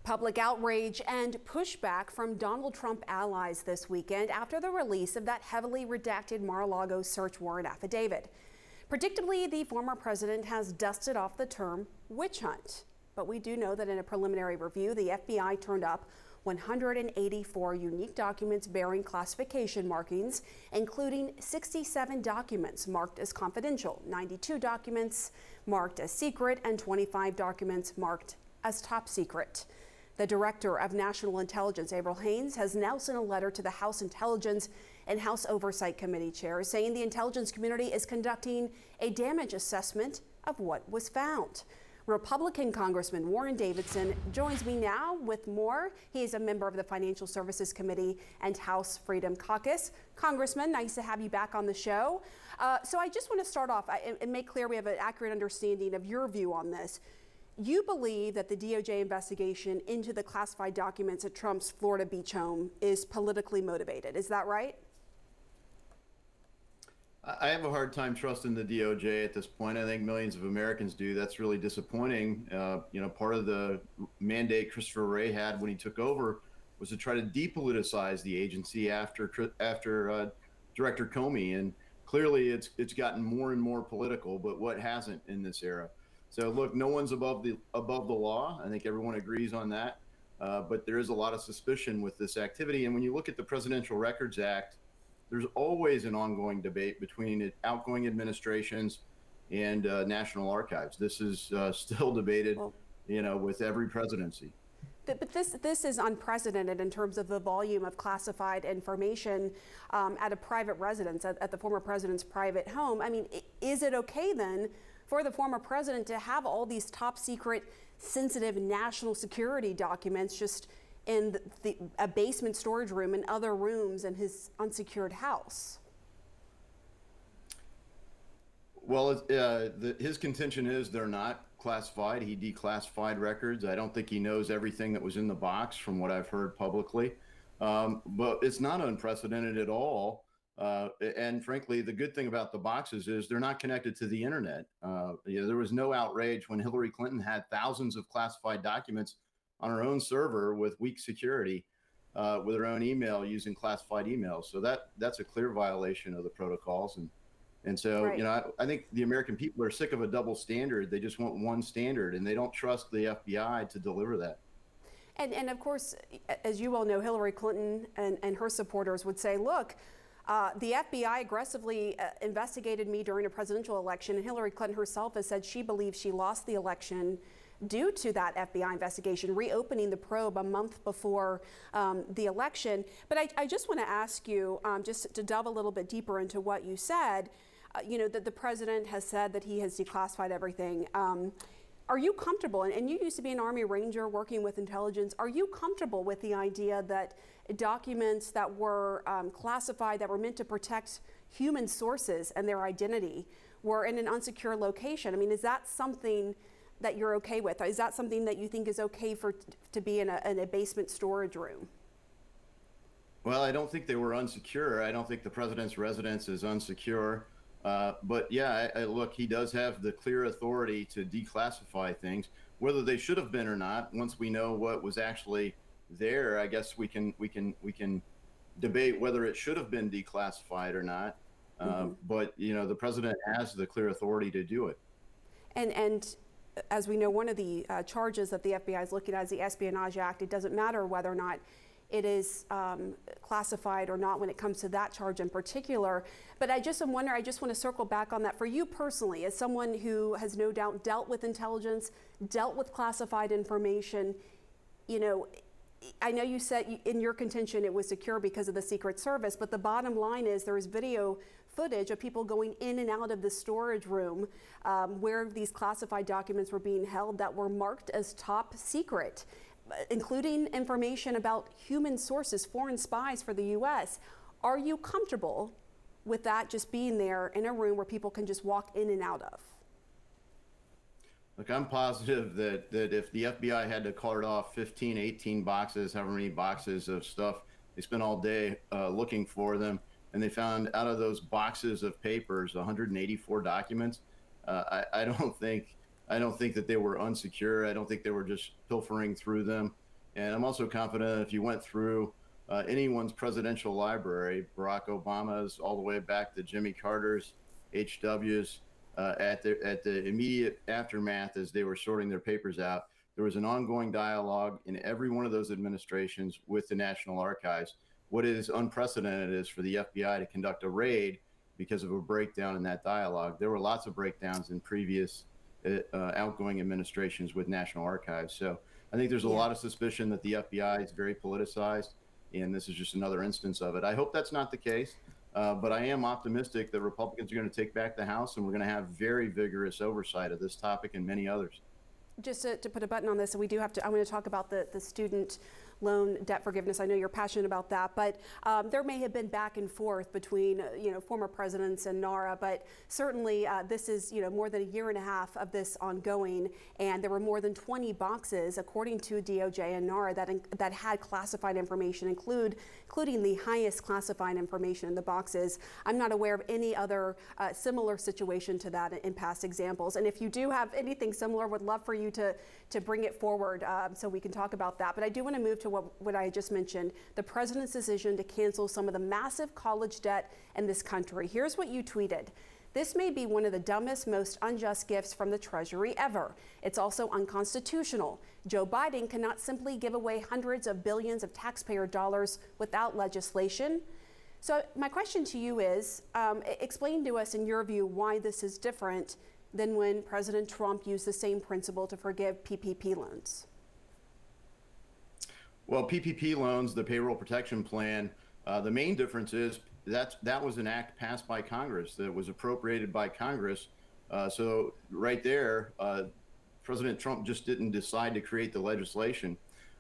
Public outrage and pushback from Donald Trump allies this weekend after the release of that heavily redacted Mar-a-Lago search warrant affidavit. Predictably, the former president has dusted off the term witch hunt. But we do know that in a preliminary review, the FBI turned up 184 unique documents bearing classification markings, including 67 documents marked as confidential, 92 documents marked as secret, and 25 documents marked as top secret. The Director of National Intelligence, Avril Haines, has now sent a letter to the House Intelligence and House Oversight Committee chairs saying the intelligence community is conducting a damage assessment of what was found. Republican Congressman Warren Davidson joins me now with more. He is a member of the Financial Services Committee and House Freedom Caucus. Congressman, nice to have you back on the show. So I just want to start off and make clear we have an accurate understanding of your view on this. You believe that the DOJ investigation into the classified documents at Trump's Florida beach home is politically motivated. Is that right? I have a hard time trusting the DOJ at this point. I think millions of Americans do. That's really disappointing. Part of the mandate Christopher Wray had when he took over was to try to depoliticize the agency after Director Comey, and clearly it's gotten more and more political. But what hasn't in this era? So look, no one's above the law. I think everyone agrees on that. But there is a lot of suspicion with this activity. And when you look at the Presidential Records Act, there's always an ongoing debate between outgoing administrations and National Archives. This is still debated, with every presidency. But this is unprecedented in terms of the volume of classified information at a private residence, at the former president's private home. I mean, is it okay then for the former president to have all these top secret, sensitive national security documents just in a basement storage room and other rooms in his unsecured house? Well, his contention is they're not classified. He declassified records. I don't think he knows everything that was in the box from what I've heard publicly. But it's not unprecedented at all. And frankly, the good thing about the boxes is they're not connected to the internet. There was no outrage when Hillary Clinton had thousands of classified documents on her own server with weak security, with her own email using classified emails. So that's a clear violation of the protocols. And so, right. I think the American people are sick of a double standard. They just want one standard, and they don't trust the FBI to deliver that. And of course, as you well know, Hillary Clinton and her supporters would say, look, the FBI aggressively investigated me during a presidential election, and Hillary Clinton herself has said she believes she lost the election due to that FBI investigation, reopening the probe a month before the election. But I just want to ask you, just to delve a little bit deeper into what you said, that the president has said that he has declassified everything. Are you comfortable, and you used to be an Army Ranger working with intelligence, are you comfortable with the idea that documents that were classified, that were meant to protect human sources and their identity, were in an unsecure location? I mean, is that something that you're okay with? Is that something that you think is okay to be in a basement storage room? Well, I don't think they were unsecure. I don't think the president's residence is unsecure. But yeah, look, he does have the clear authority to declassify things. Whether they should have been or not, once we know what was actually there, I guess we can debate whether it should have been declassified or not. But the president has the clear authority to do it. And as we know, one of the charges that the FBI is looking at is the Espionage Act. It doesn't matter whether or not it is classified or not when it comes to that charge in particular. But I just want to circle back on that. For you personally, as someone who has no doubt dealt with intelligence, dealt with classified information, I know you said in your contention it was secure because of the Secret Service, but the bottom line is there is video footage of people going in and out of the storage room where these classified documents were being held that were marked as top secret, including information about human sources, foreign spies for the U.S. Are you comfortable with that just being there in a room where people can just walk in and out of? Look, I'm positive that if the FBI had to cart off 15, 18 boxes, however many boxes of stuff, they spent all day looking for them, and they found out of those boxes of papers 184 documents. I don't think that they were unsecure. I don't think they were just pilfering through them. And I'm also confident if you went through anyone's presidential library, Barack Obama's, all the way back to Jimmy Carter's, HW's, at the immediate aftermath as they were sorting their papers out, there was an ongoing dialogue in every one of those administrations with the National Archives. What is unprecedented is for the FBI to conduct a raid because of a breakdown in that dialogue. There were lots of breakdowns in previous outgoing administrations with National Archives. So I think there's a Yeah. lot of suspicion that the FBI is very politicized, and this is just another instance of it. I hope that's not the case, but I am optimistic that Republicans are going to take back the House, and we're going to have very vigorous oversight of this topic and many others. Just to put a button on this, and we do have to, I'm going to talk about the student loan debt forgiveness. I know you're passionate about that, but there may have been back and forth between former presidents and NARA, but certainly this is more than a year and a half of this ongoing, and there were more than 20 boxes, according to DOJ and NARA, that had classified information, including the highest classified information in the boxes. I'm not aware of any other similar situation to that in past examples, and if you do have anything similar, would love for you to bring it forward so we can talk about that. But I do want to move to what I just mentioned, the president's decision to cancel some of the massive college debt in this country. Here's what you tweeted. This may be one of the dumbest, most unjust gifts from the Treasury ever. It's also unconstitutional. Joe Biden cannot simply give away hundreds of billions of taxpayer dollars without legislation. So my question to you is, explain to us in your view why this is different than when President Trump used the same principle to forgive PPP loans. Well, PPP loans, the Payroll Protection Plan, the main difference is that was an act passed by Congress that was appropriated by Congress. So right there, President Trump just didn't decide to create the legislation.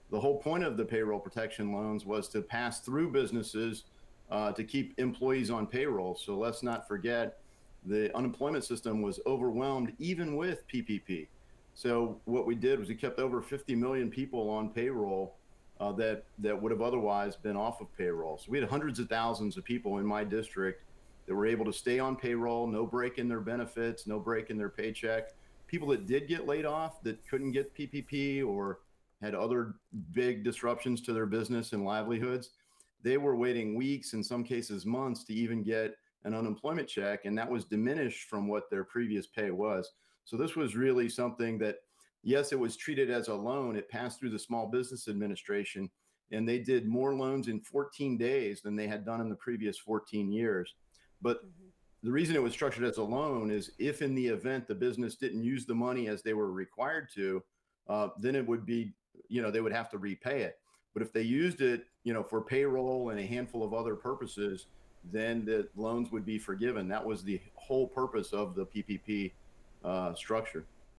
The whole point of the payroll protection loans was to pass through businesses to keep employees on payroll. So let's not forget the unemployment system was overwhelmed even with PPP. So what we did was we kept over 50 million people on payroll that would have otherwise been off of payroll. So we had hundreds of thousands of people in my district that were able to stay on payroll, no break in their benefits, no break in their paycheck. People that did get laid off that couldn't get PPP or had other big disruptions to their business and livelihoods, they were waiting weeks, in some cases months, to even get an unemployment check, and that was diminished from what their previous pay was. So this was really something that, yes, it was treated as a loan. It passed through the Small Business Administration, and they did more loans in 14 days than they had done in the previous 14 years. But the reason it was structured as a loan is if in the event the business didn't use the money as they were required to, then it would be, they would have to repay it. But if they used it, for payroll and a handful of other purposes, then the loans would be forgiven. That was the whole purpose of the PPP structure.